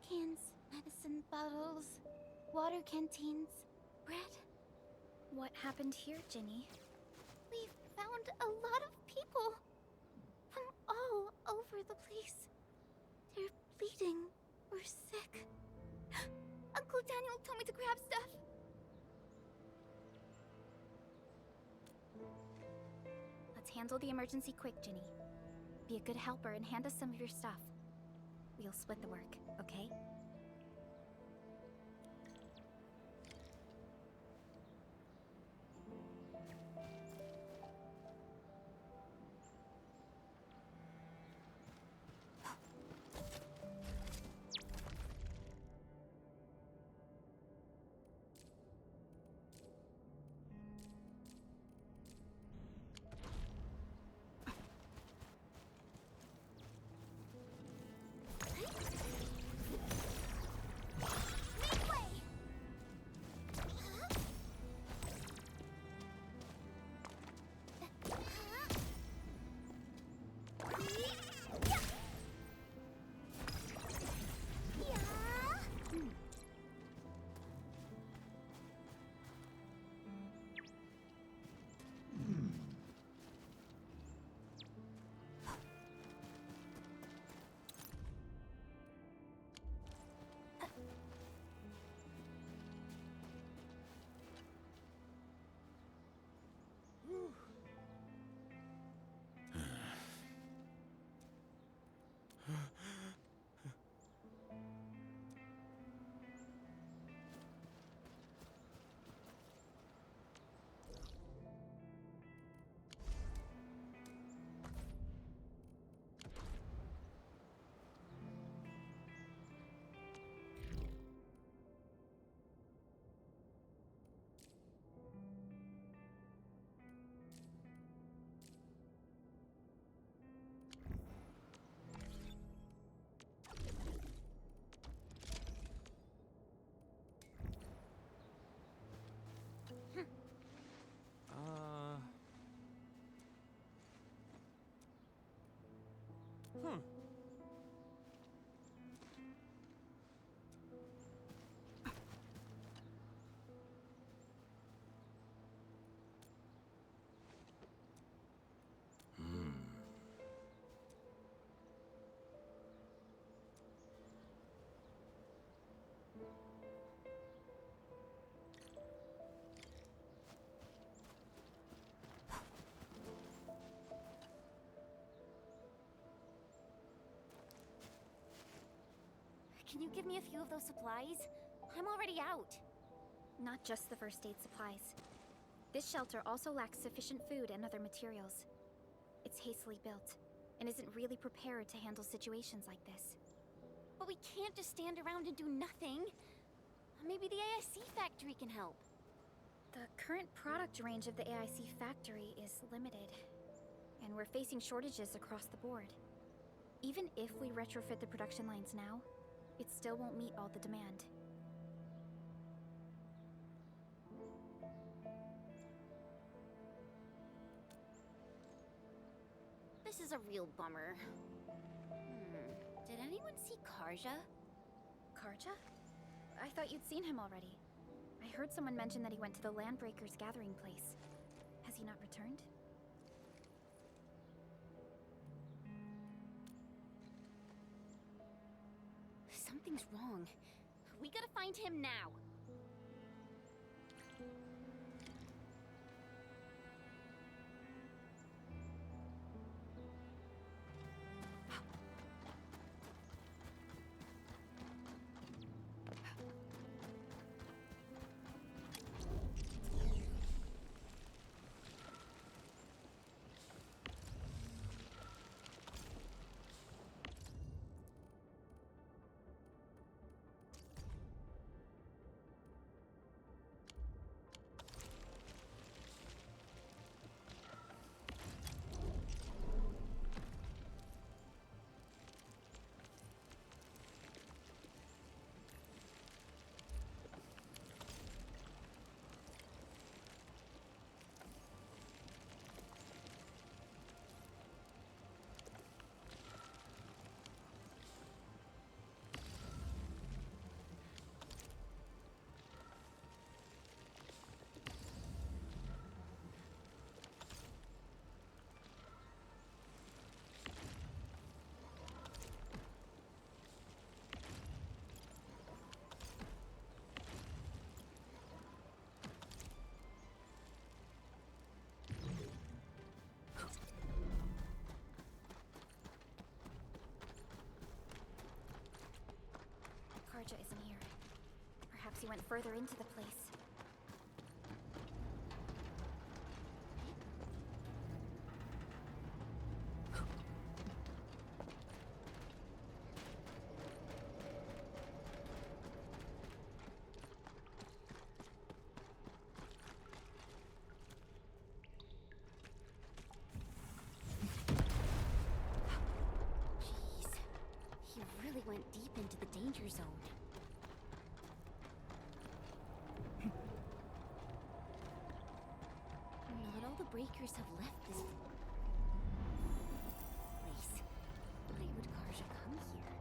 Cans, medicine bottles, water canteens, bread. What happened here, Ginny? We've found a lot of people from all over the place. They're bleeding or sick. Uncle Daniel told me to grab stuff. Let's handle the emergency quick, Ginny. Be a good helper and hand us some of your stuff. We'll split the work, okay? Can you give me a few of those supplies? I'm already out. Not just the first aid supplies. This shelter also lacks sufficient food and other materials. It's hastily built, and isn't really prepared to handle situations like this. But we can't just stand around and do nothing. Maybe the AIC factory can help. The current product range of the AIC factory is limited, and we're facing shortages across the board. Even if we retrofit the production lines now, it still won't meet all the demand. This is a real bummer. Did anyone see Karja? Karja? I thought you'd seen him already. I heard someone mention that he went to the Landbreakers gathering place. Has he not returned? Something's wrong. We gotta find him now. Karja isn't here. Perhaps he went further into the place. He really went deep into the danger zone. Not all the breakers have left this place. Why would Karja come here?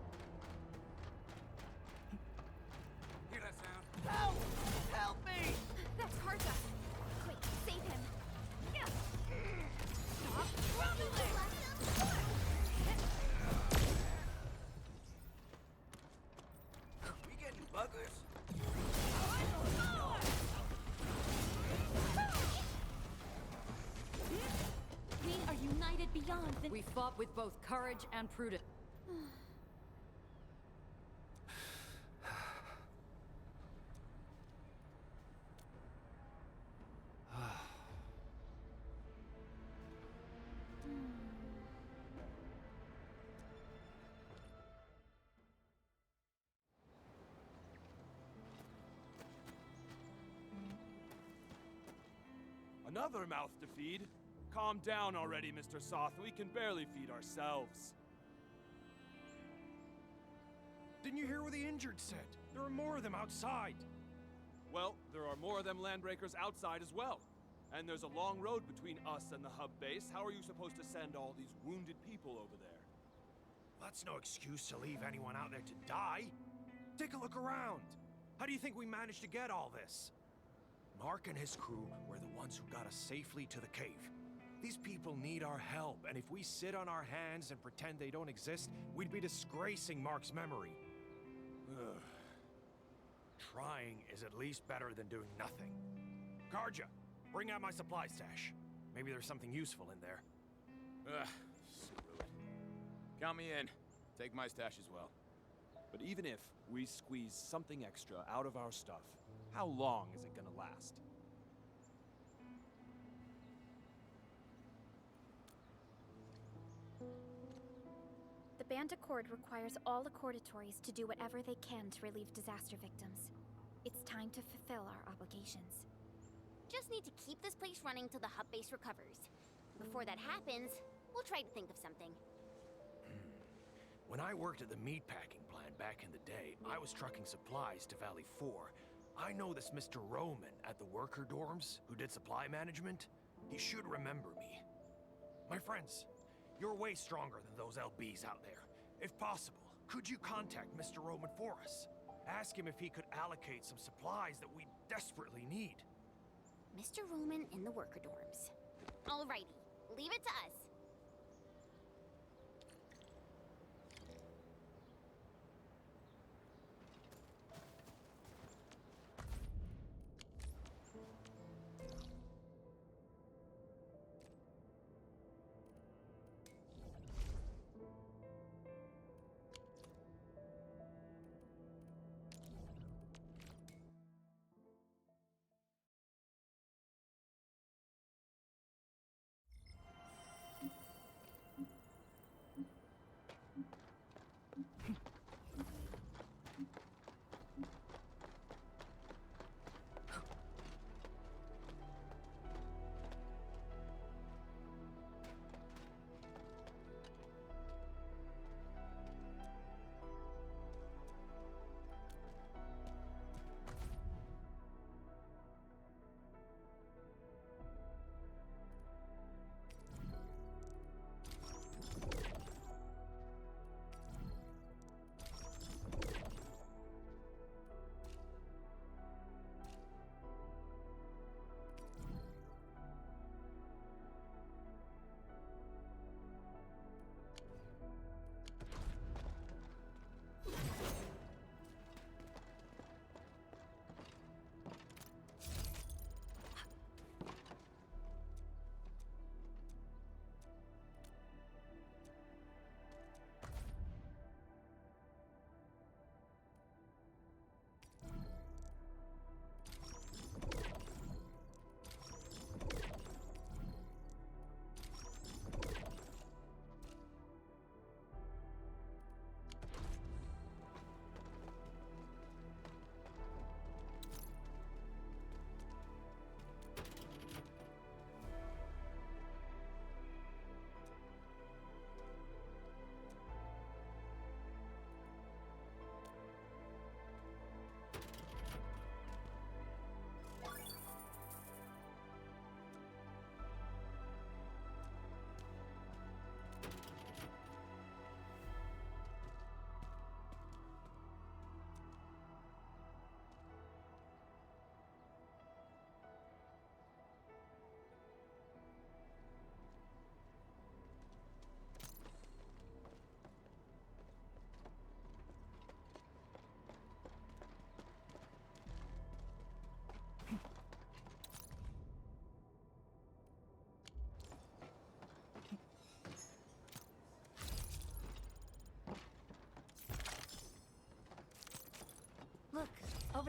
Hear that sound? Help! Help me! That's Karja! Quick, save him! Stop trembling! We getting buggers? We are united beyond the... We fought with both courage and prudence. Another mouth to feed? Calm down already, Mr. Soth. We can barely feed ourselves. Didn't you hear what the injured said? There are more of them outside. Well, there are more of them landbreakers outside as well. And there's a long road between us and the hub base. How are you supposed to send all these wounded people over there? That's no excuse to leave anyone out there to die. Take a look around. How do you think we managed to get all this? Mark and his crew were the ones who got us safely to the cave. These people need our help, and if we sit on our hands and pretend they don't exist, we'd be disgracing Mark's memory. Ugh. Trying is at least better than doing nothing. Karja, bring out my supply stash. Maybe there's something useful in there. Ugh, screw it. Count me in. Take my stash as well. But even if we squeeze something extra out of our stuff, how long is it gonna last? The Band Accord requires all Accordatories to do whatever they can to relieve disaster victims. It's time to fulfill our obligations. Just need to keep this place running till the hub base recovers. Before that happens, we'll try to think of something. When I worked at the meatpacking plant back in the day, I was trucking supplies to Valley 4. I know this Mr. Roman at the worker dorms who did supply management. He should remember me. My friends, you're way stronger than those LBs out there. If possible, could you contact Mr. Roman for us? Ask him if he could allocate some supplies that we desperately need. Mr. Roman in the worker dorms. Alrighty, leave it to us.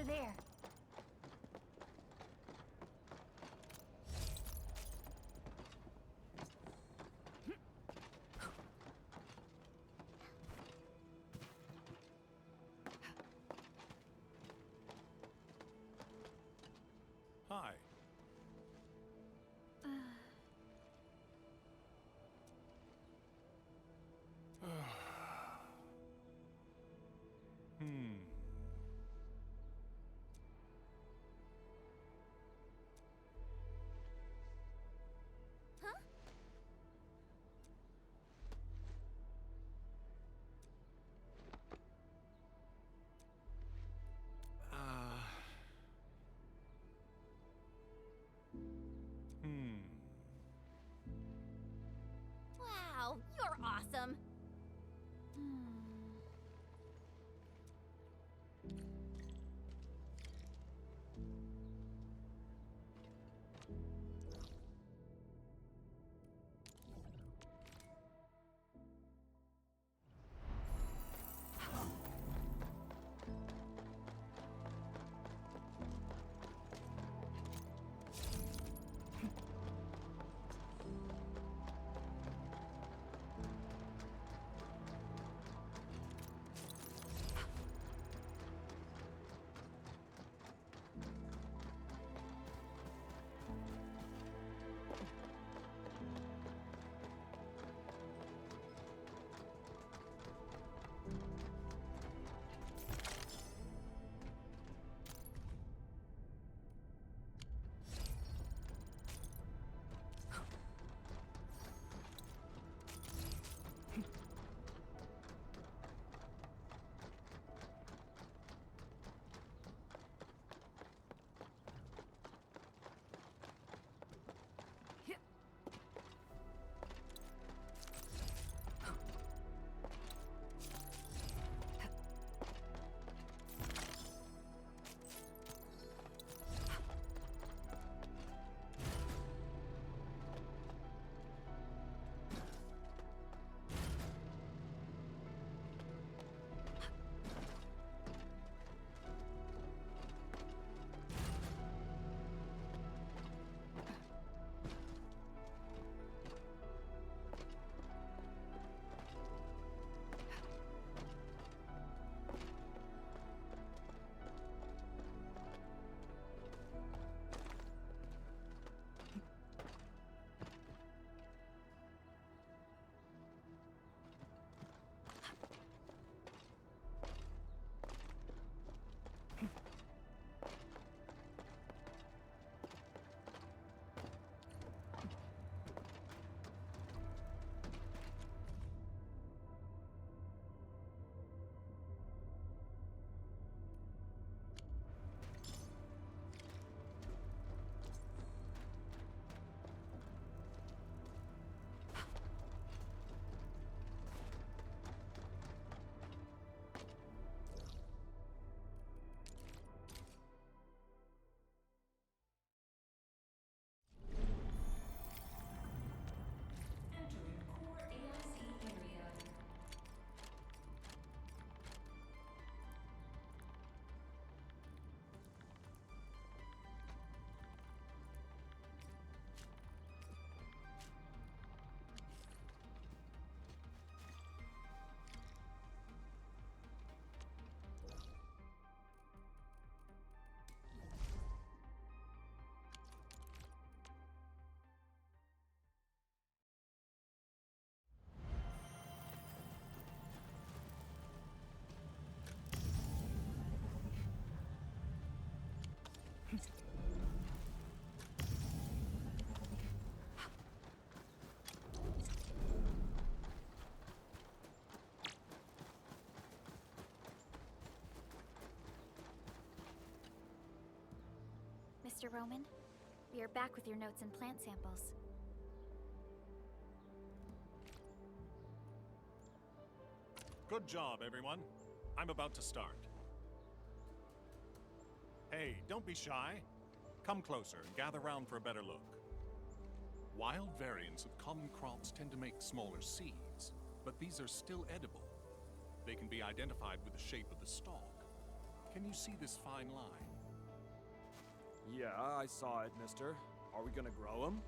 there. Hi. Hmm. Huh? Hmm. Wow, you're awesome. Mr. Roman, we are back with your notes and plant samples. Good job, everyone. I'm about to start. Hey, don't be shy. Come closer and gather round for a better look. Wild variants of common crops tend to make smaller seeds, but these are still edible. They can be identified with the shape of the stalk. Can you see this fine line? Yeah, I saw it, mister. Are we gonna grow them?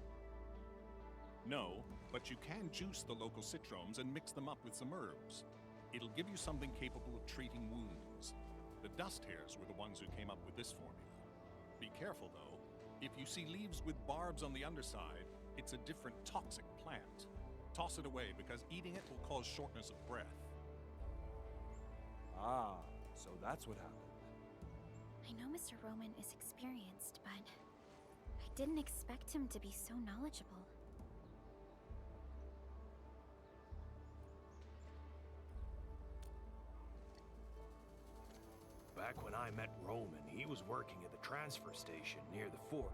No, but you can juice the local citromes and mix them up with some herbs. It'll give you something capable of treating wounds. The dust hairs were the ones who came up with this formula. Be careful, though. If you see leaves with barbs on the underside, it's a different toxic plant. Toss it away, because eating it will cause shortness of breath. Ah, so that's what happened. I know Mr. Roman is experienced, but I didn't expect him to be so knowledgeable. Back when I met Roman, he was working at the transfer station near the fort.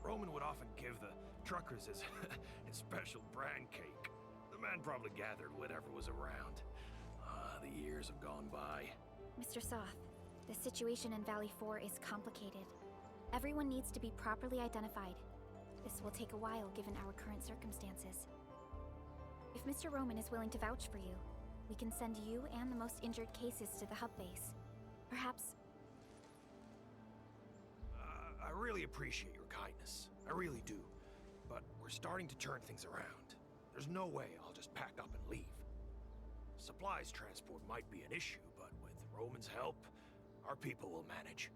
Roman would often give the truckers his, his special brand cake. The man probably gathered whatever was around. The years have gone by. Mr. Soth, the situation in Valley 4 is complicated. Everyone needs to be properly identified. This will take a while given our current circumstances. If Mr. Roman is willing to vouch for you, we can send you and the most injured cases to the hub base. Perhaps... I really appreciate your kindness. I really do. But we're starting to turn things around. There's no way I'll just pack up and leave. Supplies transport might be an issue, but with Roman's help, our people will manage.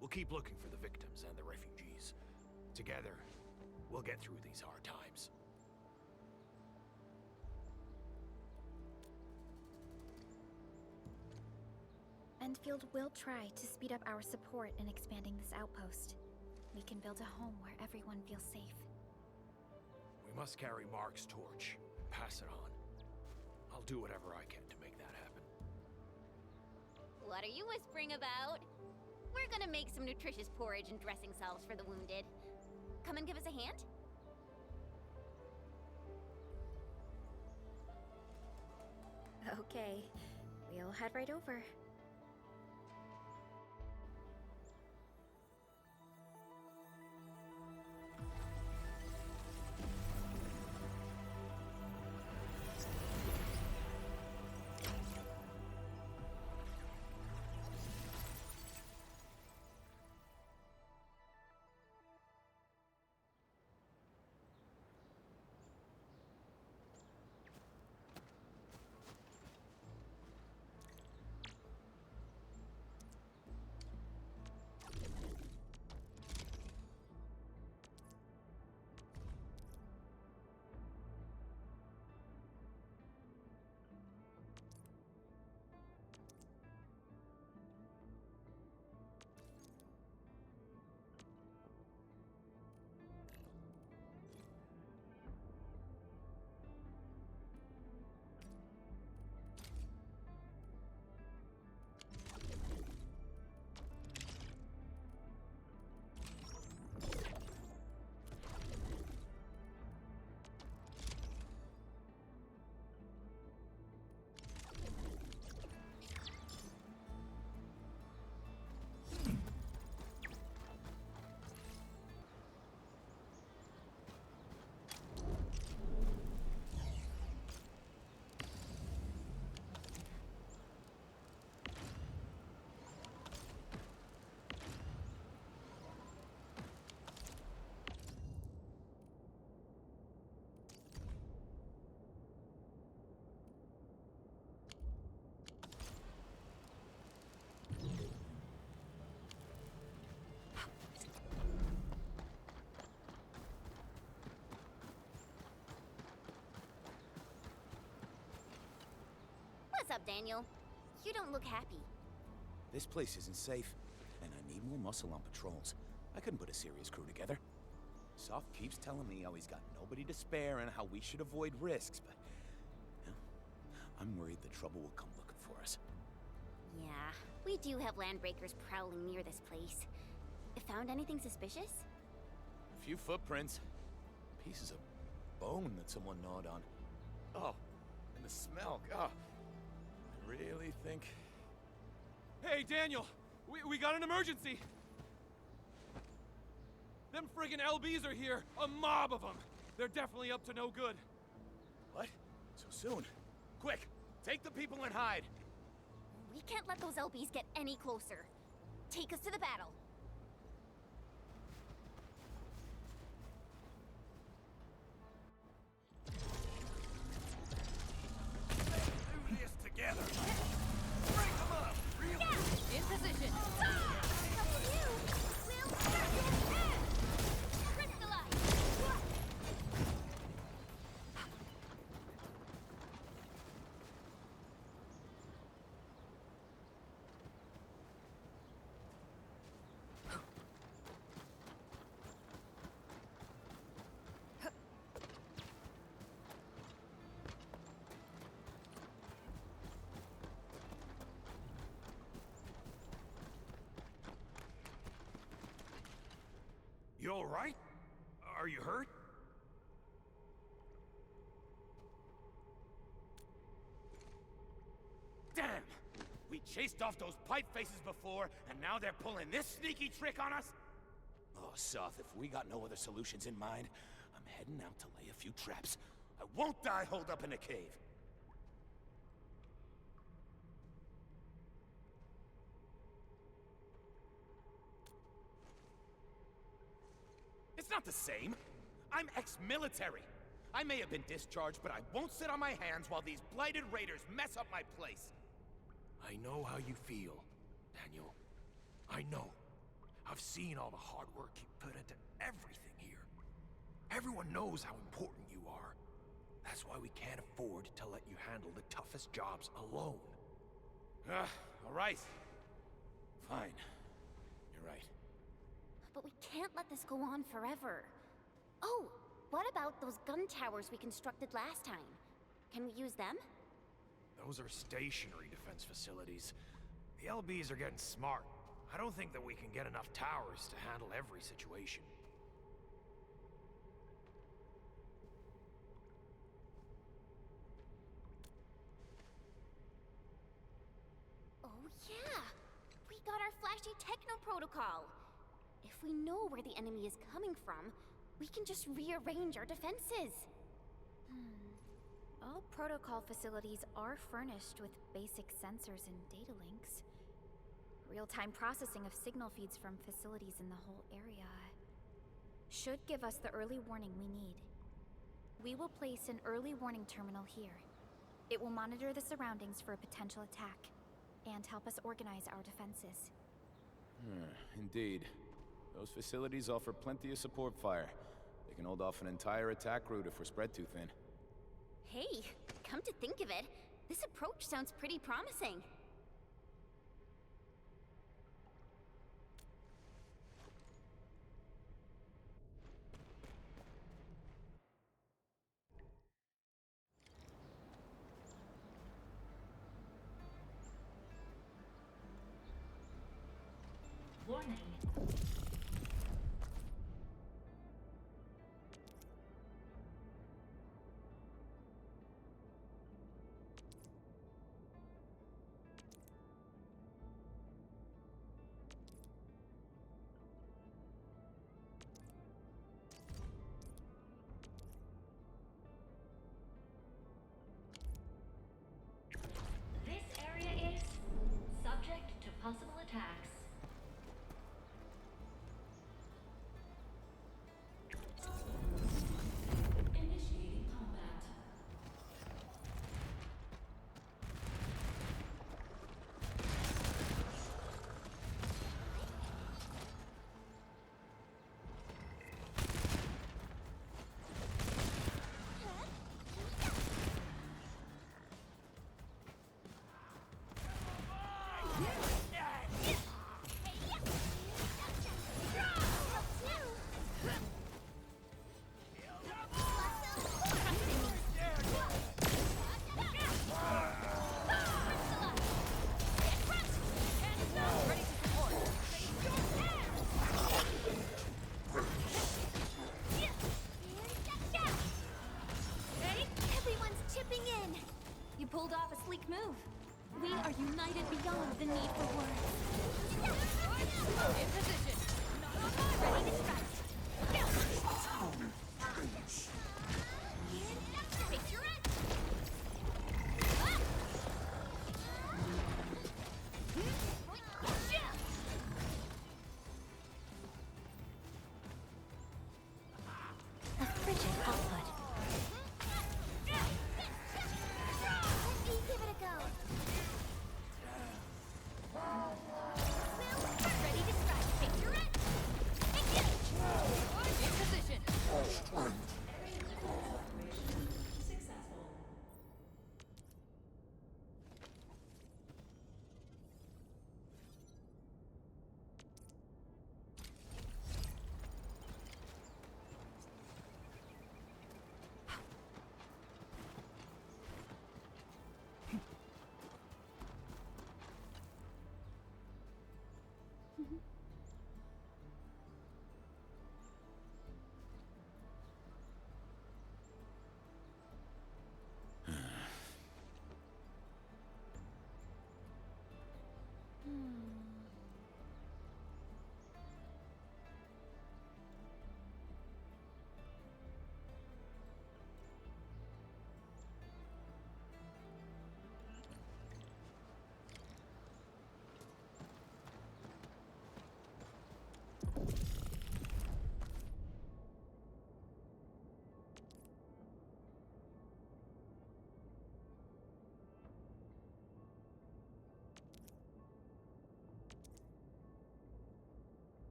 We'll keep looking for the victims and the refugees. Together, we'll get through these hard times. Endfield will try to speed up our support in expanding this outpost. We can build a home where everyone feels safe. We must carry Mark's torch and pass it on. I'll do whatever I can to make that happen. What are you whispering about? We're gonna make some nutritious porridge and dressing salves for the wounded. Come and give us a hand? Okay, we'll head right over. What's up, Daniel? You don't look happy. This place isn't safe, and I need more muscle on patrols. I couldn't put a serious crew together. Soft keeps telling me how he's got nobody to spare and how we should avoid risks, but... you know, I'm worried the trouble will come looking for us. Yeah, we do have landbreakers prowling near this place. Found anything suspicious? A few footprints. Pieces of bone that someone gnawed on. Oh, and the smell, God. I really think... Hey, Daniel! We got an emergency! Them friggin' LBs are here! A mob of them! They're definitely up to no good. What? So soon? Quick! Take the people and hide! We can't let those LBs get any closer. Take us to the battle. Do this together. Break them up. Real In position. You all right? Are you hurt? Damn! We chased off those pipe faces before, and now they're pulling this sneaky trick on us? Oh, Soth, if we got no other solutions in mind, I'm heading out to lay a few traps. I won't die holed up in a cave. It's not the same. I'm ex-military. I may have been discharged, but I won't sit on my hands while these blighted raiders mess up my place. I know how you feel, Daniel. I know. I've seen all the hard work you put into everything here. Everyone knows how important you are. That's why we can't afford to let you handle the toughest jobs alone. All right. Fine. You're right. But we can't let this go on forever. Oh, what about those gun towers we constructed last time? Can we use them? Those are stationary defense facilities. The LBs are getting smart. I don't think that we can get enough towers to handle every situation. Oh yeah! We got our flashy techno protocol! If we know where the enemy is coming from, we can just rearrange our defenses. All protocol facilities are furnished with basic sensors and data links. Real-time processing of signal feeds from facilities in the whole area should give us the early warning we need. We will place an early warning terminal here. It will monitor the surroundings for a potential attack and help us organize our defenses. Indeed. Those facilities offer plenty of support fire. They can hold off an entire attack route if we're spread too thin. Hey, come to think of it, this approach sounds pretty promising. Warning. This area is subject to possible attacks. Initiating combat. Everyone's chipping in! You pulled off a sleek move. We are united beyond the need for words. In position. Ready to strike. Face your end.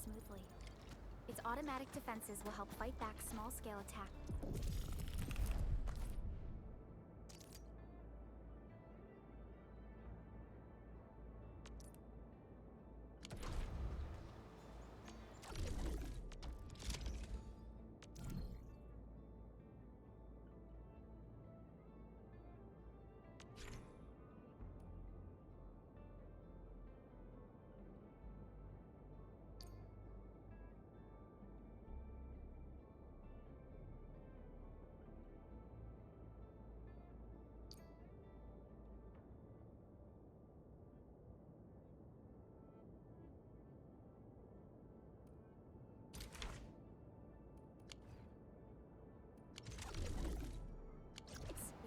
smoothly. Its automatic defenses will help fight back small-scale attack.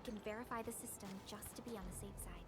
We can verify the system just to be on the safe side.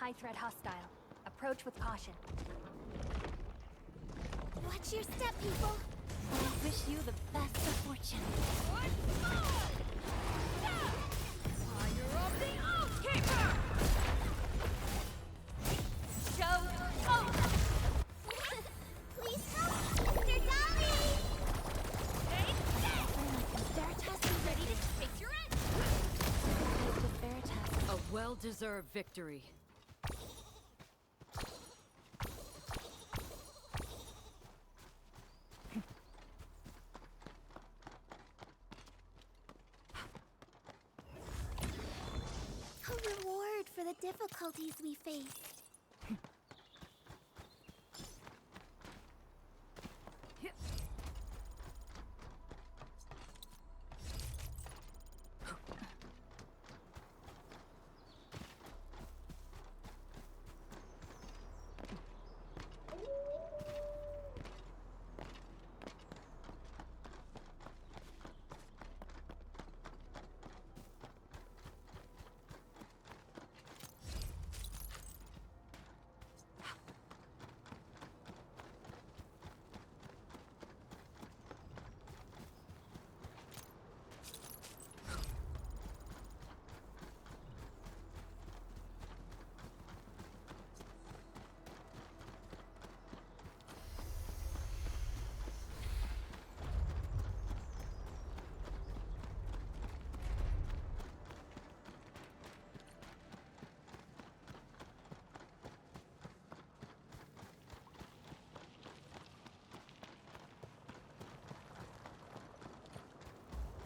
High threat hostile. Approach with caution. Watch your step, people. I wish you the best of fortune. Fire of the Oathkeeper! Show over! Please help, Mr. Dolly! Veritas is ready to face your end! Veritas. A well-deserved victory. A reward for the difficulties we faced.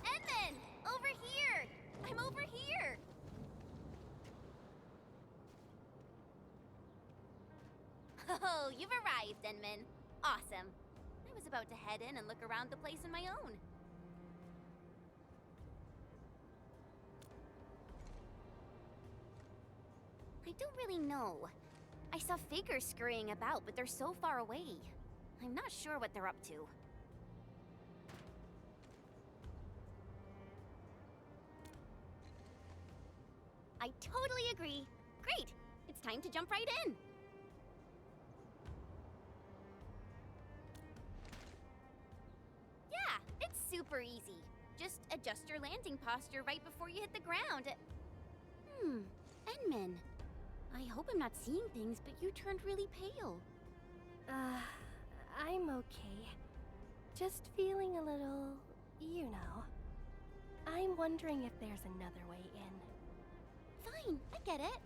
Edmund! Over here! I'm over here! Oh, you've arrived, Enman. Awesome. I was about to head in and look around the place on my own. I don't really know. I saw figures scurrying about, but they're so far away. I'm not sure what they're up to. I totally agree. Great! It's time to jump right in! Yeah, it's super easy. Just adjust your landing posture right before you hit the ground. Enman. I hope I'm not seeing things, but you turned really pale. I'm okay. Just feeling a little, you know. I'm wondering if there's another way in. Fine, I get it.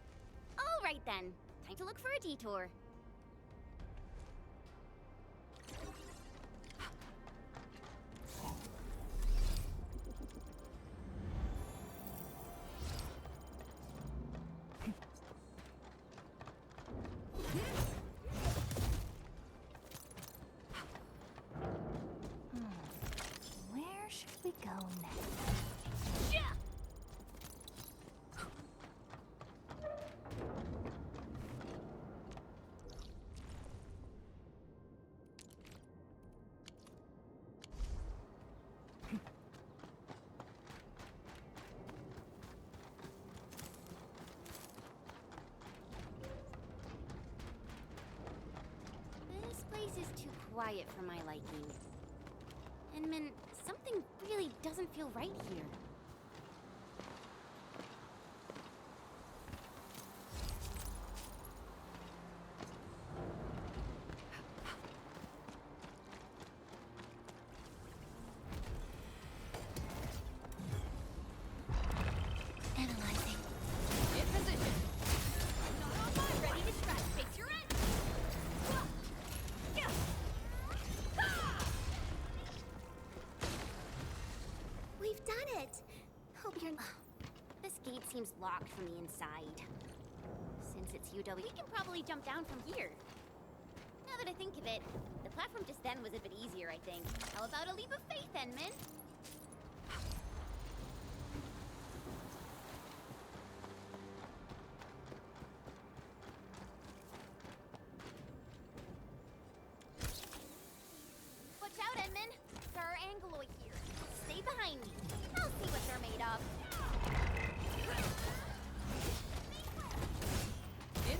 All right then. Time to look for a detour. Where should we go next? This place is too quiet for my liking. Enman, something really doesn't feel right here. Analyzing. In position. Not on mine, ready to scratch. Face your end. We've done it. Hope you're... This gate seems locked from the inside. Since it's UW, we can probably jump down from here. Now that I think of it, the platform just then was a bit easier, I think. How about a leap of faith, Enman? Watch out, Enman! There are Angloy here. Stay behind me. I'll see what they're made of. In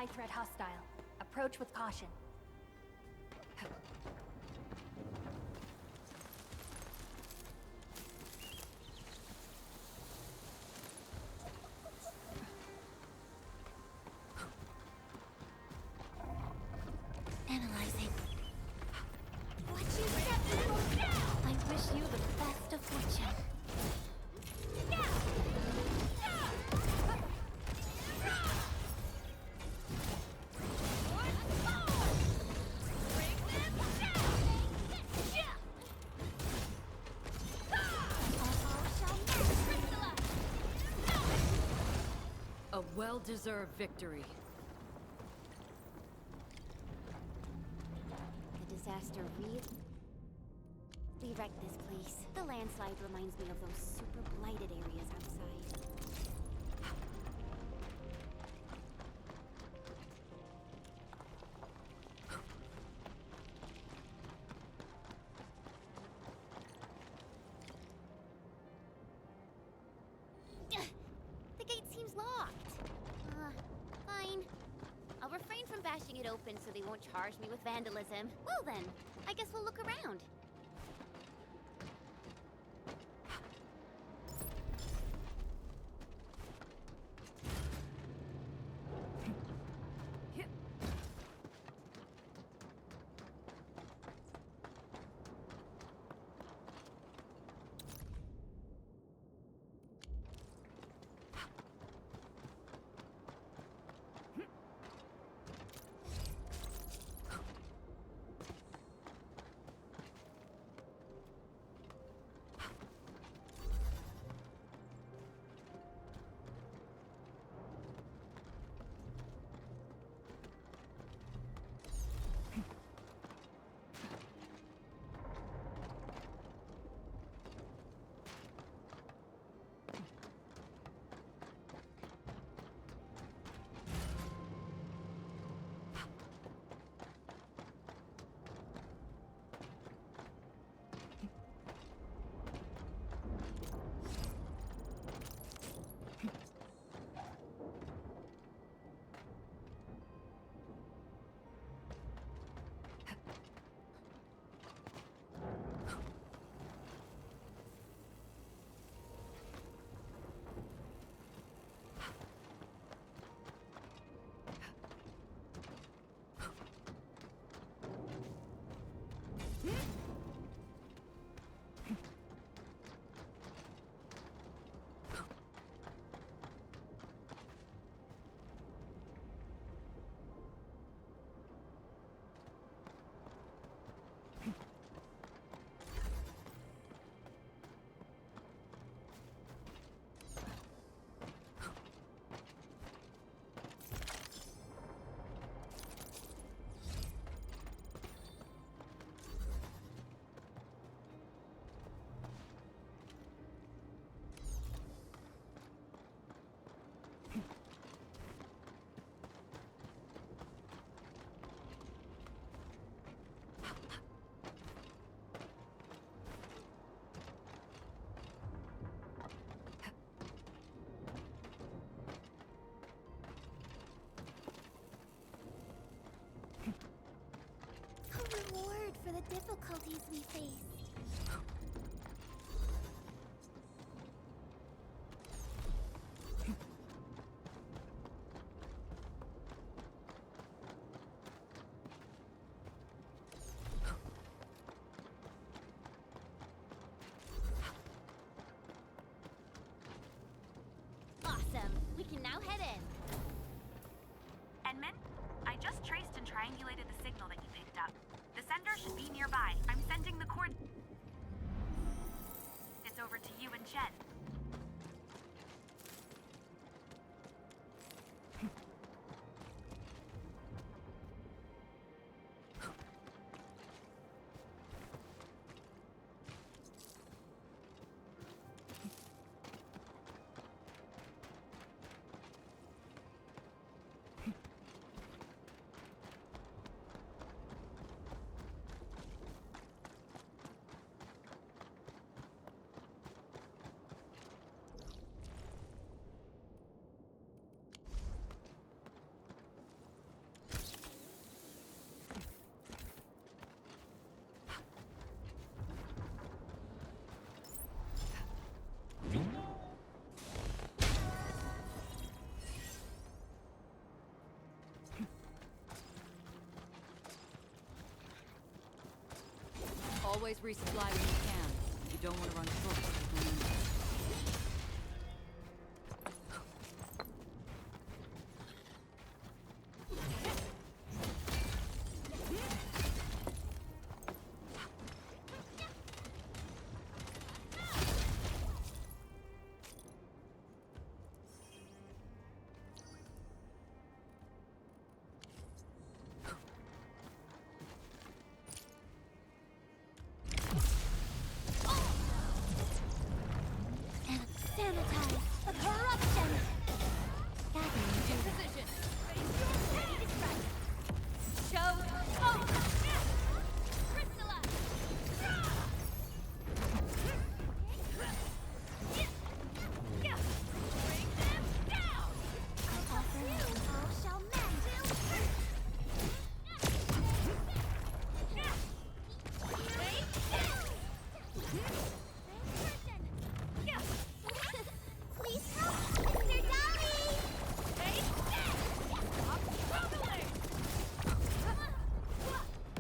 High threat hostile. Approach with caution. Analyzing. Watch your step, people! I wish you the best of fortune. A well-deserved victory. The disaster really wrecked this place. The landslide reminds me of those super blighted areas outside. The gate seems locked. Fine. I'll refrain from bashing it open so they won't charge me with vandalism. Well then, I guess we'll look around. Reward for the difficulties we faced. Awesome. We can now head in. Enman, I just traced and triangulated the signal that you picked up. The sender should be nearby. I'm sending the coordinates over to you and Chen. Always resupply when you can. You don't want to run short of people in. Sanitize the corruption! Gathering in position. Ready to strike. Show over! Crystallize! Bring them down! I offer you all shall mend. Please help, Mr. Dolly!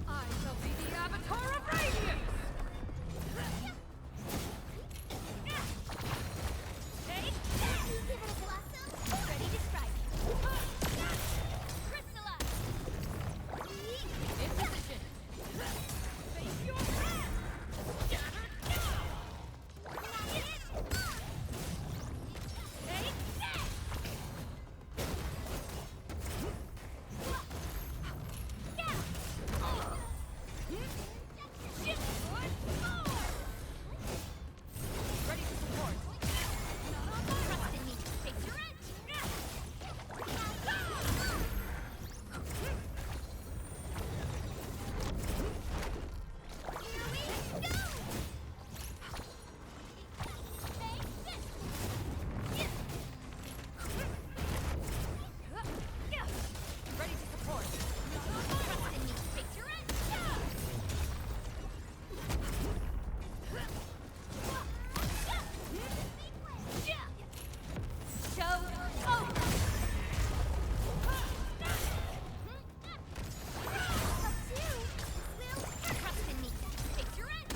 I shall be the Avatar of Radiance! Give it a blossom, ready to strike. Crystallize! In position! Face your wrath! Ready to support! Trust in me. Take your edge. Here we go. Face this. Ready to support! Trust in me. Take your edge. Show over. Trust in me. Take your edge.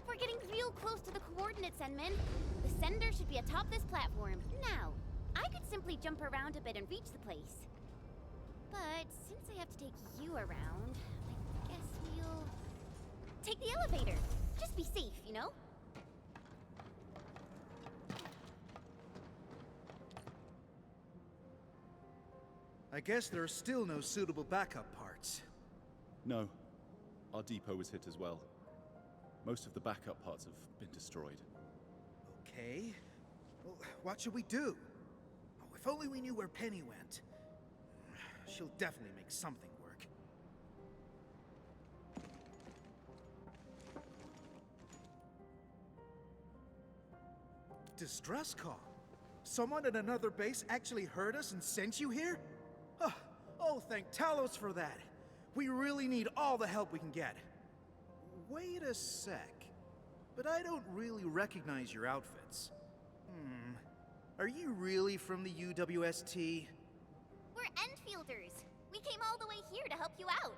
We're getting real close to the coordinates, Enman. The sender should be atop this platform. Now, I could simply jump around a bit and reach the place. But since I have to take you around, I guess we'll take the elevator. Just be safe, you know? I guess there are still no suitable backup parts. No. Our depot was hit as well. Most of the backup parts have been destroyed. Okay. Well, what should we do? Oh, if only we knew where Penny went. She'll definitely make something work. Distress call? Someone at another base actually heard us and sent you here? Oh, thank Talos for that. We really need all the help we can get. Wait a sec. But I don't really recognize your outfits. Are you really from the UWST? We're Endfielders. We came all the way here to help you out.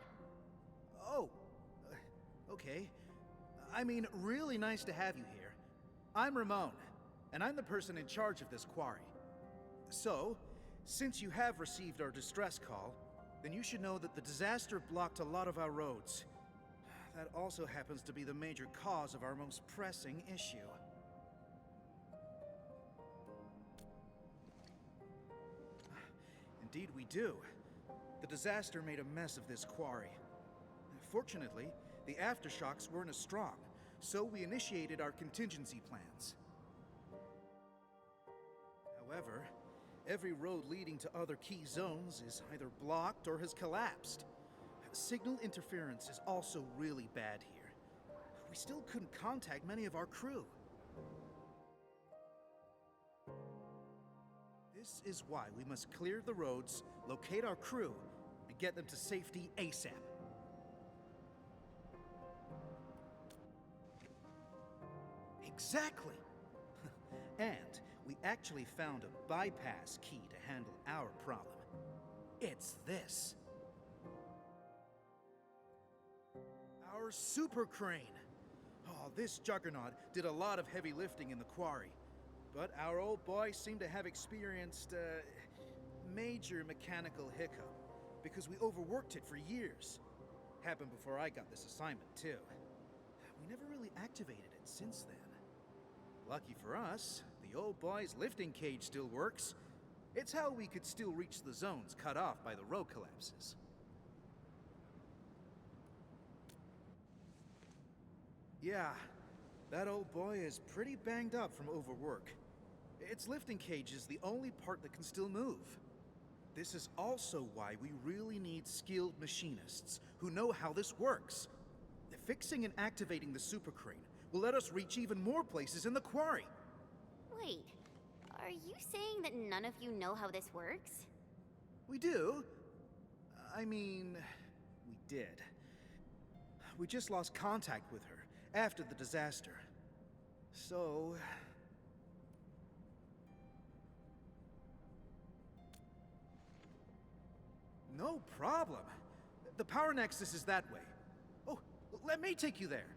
Oh, okay. I mean, really nice to have you here. I'm Ramon, and I'm the person in charge of this quarry. So, since you have received our distress call, then you should know that the disaster blocked a lot of our roads. That also happens to be the major cause of our most pressing issue. Indeed we do. The disaster made a mess of this quarry. Fortunately, the aftershocks weren't as strong, so we initiated our contingency plans. However, Every road leading to other key zones is either blocked or has collapsed. Signal interference is also really bad here. We still couldn't contact many of our crew. This is why we must clear the roads, locate our crew, and get them to safety ASAP. Exactly! And we actually found a bypass key to handle our problem. It's this. Our super crane. Oh, this juggernaut did a lot of heavy lifting in the quarry. But our old boy seemed to have experienced a major mechanical hiccup because we overworked it for years. Happened before I got this assignment, too. We never really activated it since then. Lucky for us, the old boy's lifting cage still works. It's how we could still reach the zones cut off by the road collapses. Yeah, that old boy is pretty banged up from overwork. Its lifting cage is the only part that can still move. This is also why we really need skilled machinists who know how this works. Fixing and activating the super crane will let us reach even more places in the quarry. Wait, are you saying that none of you know how this works? We do. I mean, we did. We just lost contact with her after the disaster. So... No problem. The power nexus is that way. Oh, let me take you there.